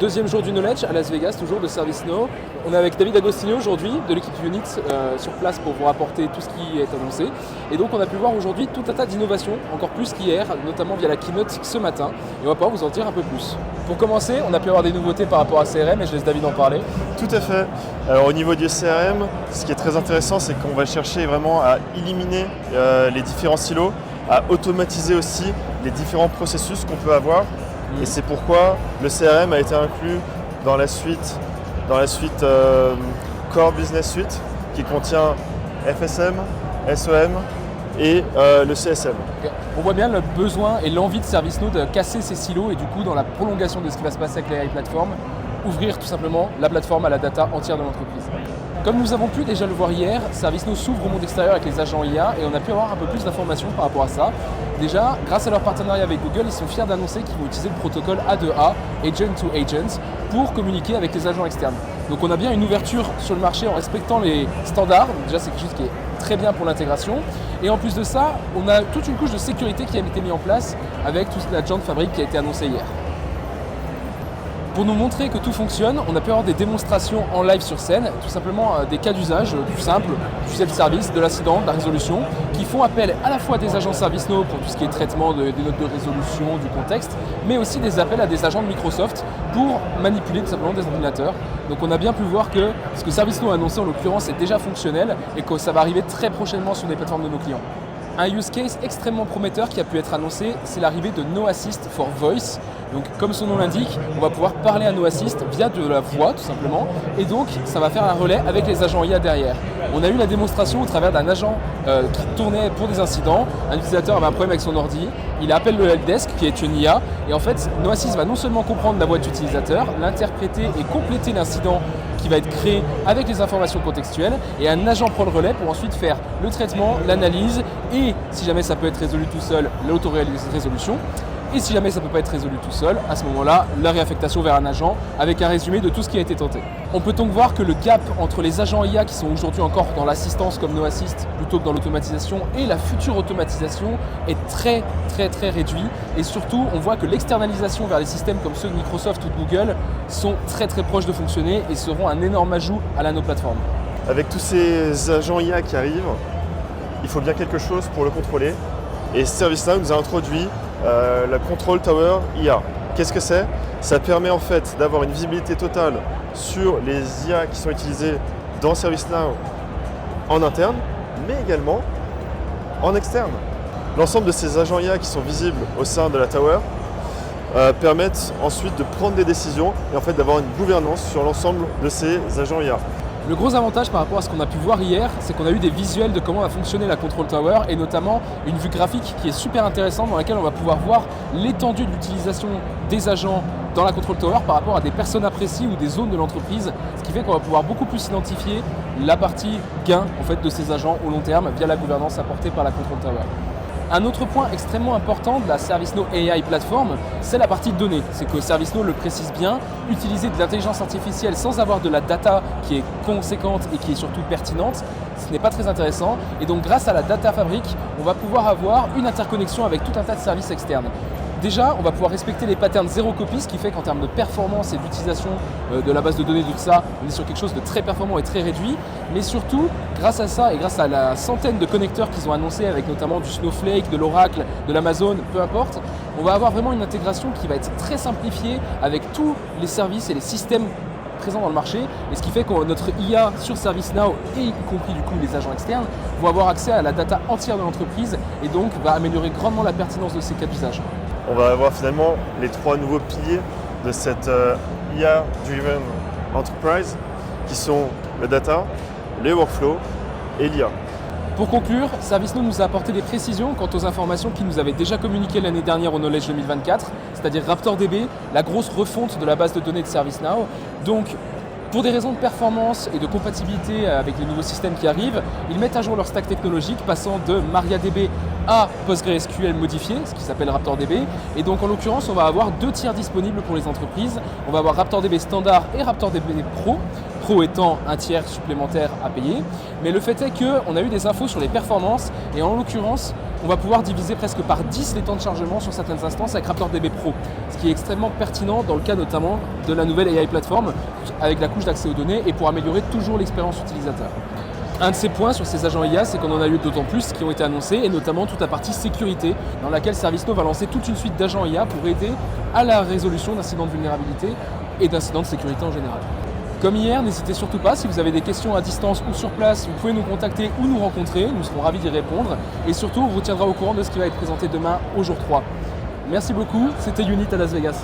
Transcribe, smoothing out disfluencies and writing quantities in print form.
Deuxième jour du Knowledge à Las Vegas, toujours de ServiceNow. On est avec David Agostino aujourd'hui de l'équipe Unit sur place pour vous rapporter tout ce qui est annoncé. Et donc on a pu voir aujourd'hui tout un tas d'innovations, encore plus qu'hier, notamment via la keynote ce matin. Et on va pouvoir vous en dire un peu plus. Pour commencer, on a pu avoir des nouveautés par rapport à CRM et je laisse David en parler. Tout à fait. Alors au niveau du CRM, ce qui est très intéressant, c'est qu'on va chercher vraiment à éliminer les différents silos, à automatiser aussi les différents processus qu'on peut avoir. Et c'est pourquoi le CRM a été inclus dans la suite Core Business Suite qui contient FSM, SOM et le CSM. Okay. On voit bien le besoin et l'envie de ServiceNow de casser ces silos et du coup dans la prolongation de ce qui va se passer avec l'AI Platform, ouvrir tout simplement la plateforme à la data entière de l'entreprise. Comme nous avons pu déjà le voir hier, ServiceNow s'ouvre au monde extérieur avec les agents IA et on a pu avoir un peu plus d'informations par rapport à ça. Déjà, grâce à leur partenariat avec Google, ils sont fiers d'annoncer qu'ils vont utiliser le protocole A2A, Agent to Agent, pour communiquer avec les agents externes. Donc on a bien une ouverture sur le marché en respectant les standards. Donc déjà, c'est quelque chose qui est très bien pour l'intégration. Et en plus de ça, on a toute une couche de sécurité qui a été mise en place avec toute la joint fabric qui a été annoncée hier. Pour nous montrer que tout fonctionne, on a pu avoir des démonstrations en live sur scène, tout simplement des cas d'usage tout simples, du self-service, de l'incident, de la résolution, qui font appel à la fois des agents ServiceNow pour tout ce qui est traitement des notes de résolution, du contexte, mais aussi des appels à des agents de Microsoft pour manipuler tout simplement des ordinateurs. Donc on a bien pu voir que ce que ServiceNow a annoncé en l'occurrence est déjà fonctionnel et que ça va arriver très prochainement sur des plateformes de nos clients. Un use case extrêmement prometteur qui a pu être annoncé, c'est l'arrivée de No Assist for Voice. Donc comme son nom l'indique, on va pouvoir parler à No Assist via de la voix tout simplement. Et donc ça va faire un relais avec les agents IA derrière. On a eu la démonstration au travers d'un agent qui tournait pour des incidents. Un utilisateur avait un problème avec son ordi, il appelle le helpdesk qui est une IA. Et en fait, No Assist va non seulement comprendre la voix de l'utilisateur, l'interpréter et compléter l'incident qui va être créé avec les informations contextuelles et un agent prend le relais pour ensuite faire le traitement, l'analyse et si jamais ça peut être résolu tout seul, l'auto-résolution. Et si jamais ça ne peut pas être résolu tout seul, à ce moment-là, la réaffectation vers un agent avec un résumé de tout ce qui a été tenté. On peut donc voir que le gap entre les agents IA qui sont aujourd'hui encore dans l'assistance comme No Assist plutôt que dans l'automatisation et la future automatisation est très réduit. Et surtout, on voit que l'externalisation vers les systèmes comme ceux de Microsoft ou de Google sont très proches de fonctionner et seront un énorme ajout à la No Platform. Avec tous ces agents IA qui arrivent, il faut bien quelque chose pour le contrôler. Et ServiceNow nous a introduit la Control Tower IA. Qu'est-ce que c'est ? Ça permet en fait d'avoir une visibilité totale sur les IA qui sont utilisées dans ServiceNow en interne, mais également en externe. L'ensemble de ces agents IA qui sont visibles au sein de la Tower permettent ensuite de prendre des décisions et en fait d'avoir une gouvernance sur l'ensemble de ces agents IA. Le gros avantage par rapport à ce qu'on a pu voir hier, c'est qu'on a eu des visuels de comment va fonctionner la Control Tower et notamment une vue graphique qui est super intéressante dans laquelle on va pouvoir voir l'étendue de l'utilisation des agents dans la Control Tower par rapport à des personas précis ou des zones de l'entreprise, ce qui fait qu'on va pouvoir beaucoup plus identifier la partie gain en fait, de ces agents au long terme via la gouvernance apportée par la Control Tower. Un autre point extrêmement important de la ServiceNow AI Platform, c'est la partie données. C'est que ServiceNow le précise bien, utiliser de l'intelligence artificielle sans avoir de la data qui est conséquente et qui est surtout pertinente, ce n'est pas très intéressant. Et donc grâce à la data fabric, on va pouvoir avoir une interconnexion avec tout un tas de services externes. Déjà, on va pouvoir respecter les patterns zéro copy, ce qui fait qu'en termes de performance et d'utilisation de la base de données de tout ça, on est sur quelque chose de très performant et très réduit. Mais surtout, grâce à ça et grâce à la centaine de connecteurs qu'ils ont annoncés avec notamment du Snowflake, de l'Oracle, de l'Amazon, peu importe, on va avoir vraiment une intégration qui va être très simplifiée avec tous les services et les systèmes présents dans le marché. Et ce qui fait que notre IA sur ServiceNow, et y compris du coup les agents externes, vont avoir accès à la data entière de l'entreprise et donc va améliorer grandement la pertinence de ces cas d'usage. On va avoir finalement les trois nouveaux piliers de cette IA-driven enterprise qui sont le data, les workflows et l'IA. Pour conclure, ServiceNow nous a apporté des précisions quant aux informations qu'il nous avait déjà communiquées l'année dernière au Knowledge 2024, c'est-à-dire RaptorDB, la grosse refonte de la base de données de ServiceNow. Donc, pour des raisons de performance et de compatibilité avec les nouveaux systèmes qui arrivent, ils mettent à jour leur stack technologique, passant de MariaDB à PostgreSQL modifié, ce qui s'appelle RaptorDB. Et donc en l'occurrence, on va avoir deux tiers disponibles pour les entreprises. On va avoir RaptorDB standard et RaptorDB Pro. Pro étant un tiers supplémentaire à payer. Mais le fait est qu'on a eu des infos sur les performances et en l'occurrence, on va pouvoir diviser presque par 10 les temps de chargement sur certaines instances avec RaptorDB Pro, ce qui est extrêmement pertinent dans le cas notamment de la nouvelle AI Platform avec la couche d'accès aux données et pour améliorer toujours l'expérience utilisateur. Un de ces points sur ces agents IA, c'est qu'on en a eu d'autant plus qui ont été annoncés, et notamment toute la partie sécurité, dans laquelle ServiceNow va lancer toute une suite d'agents IA pour aider à la résolution d'incidents de vulnérabilité et d'incidents de sécurité en général. Comme hier, n'hésitez surtout pas, si vous avez des questions à distance ou sur place, vous pouvez nous contacter ou nous rencontrer, nous serons ravis d'y répondre, et surtout on vous tiendra au courant de ce qui va être présenté demain au jour 3. Merci beaucoup, c'était Unit à Las Vegas.